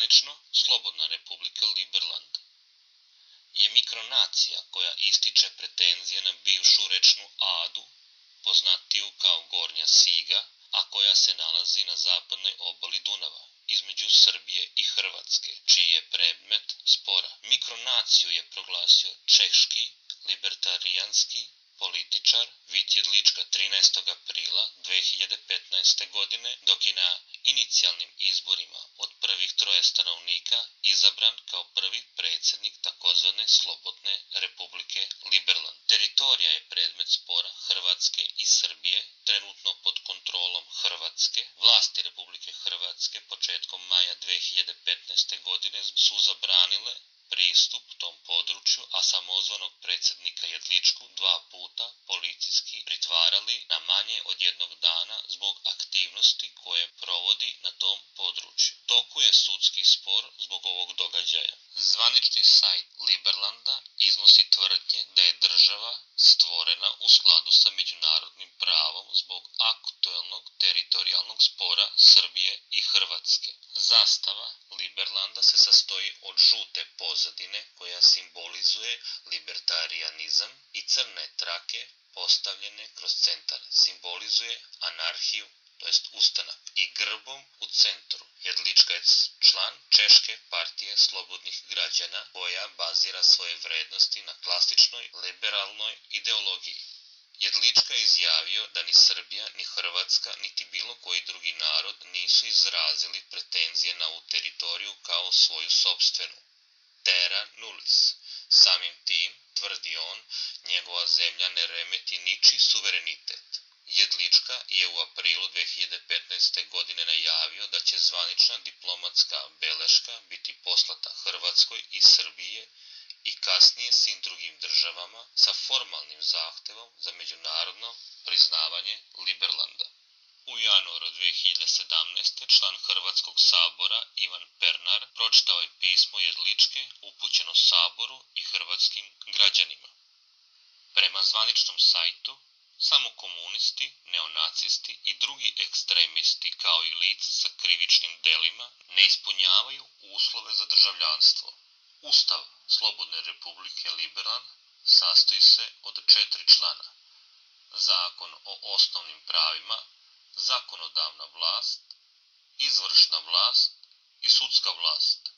Zvanično, Slobodna Republika Liberland je mikronacija koja ističe pretenzije na bivšu rečnu Adu, poznatiju kao Gornja Siga, a koja se nalazi na zapadnoj obali Dunava, između Srbije i Hrvatske, čiji je predmet spora. Mikronaciju je proglasio češki libertarijanski političar Vit Jedlička 13. aprila 2015. godine, dok je na inicijalnim izborima od prvih troje stanovnika izabran kao prvi predsjednik takozvane Slobodne Republike Liberland. Teritorija je predmet spora Hrvatske i Srbije, trenutno pod kontrolom Hrvatske. Vlasti Republike Hrvatske početkom maja 2015. godine su zabranile pristup tom području, a samozvanog predsjednika Jedličku 2 puta policijski pritvarali na manje od 1 dana zbog aktivnosti koje provodi na tom području. Toku je sudski spor zbog ovog događaja. Zvanični sajt Liberlanda iznosi tvrdnje da je država stvorena u skladu sa međunarodnim pravom zbog aktuelnog teritorijalnog spora Srbije i Hrvatske. Zastava Liberlanda se sastoji od žute pozadine koja simbolizuje libertarijanizam i crne trake postavljene kroz centar simbolizuje anarhiju, to jest ustanak, i grbom u centru. Jedlička je član Češke partije slobodnih građana koja bazira svoje vrednosti na klasičnoj liberalnoj ideologiji. Jedlička je izjavio da ni Srbija, ni Hrvatska, niti bilo koji drugi narod nisu izrazili pretenzije na ovu teritoriju kao svoju sopstvenu. Terra nullis. Samim tim, tvrdi on, njegova zemlja ne remeti ničiji suverenitet. Jedlička je u aprilu 2015. godine najavio da će zvanična diplomatska beleška biti poslata Hrvatskoj i Srbije i kasnije svim drugim državama sa formalnim zahtevom za međunarodno priznavanje Liberlanda. U januaru 2017. član Hrvatskog sabora Ivan Pernar pročitao je pismo Jedličke upućeno Saboru i hrvatskim građanima. Prema zvaničnom sajtu, samo komunisti, neonacisti i drugi ekstremisti kao i lica sa krivičnim delima ne ispunjavaju uslove za državljanstvo. Ustav Slobodne Republike Liberland sastoji se od 4 člana. Zakon o osnovnim pravima, zakonodavna vlast, izvršna vlast i sudska vlast.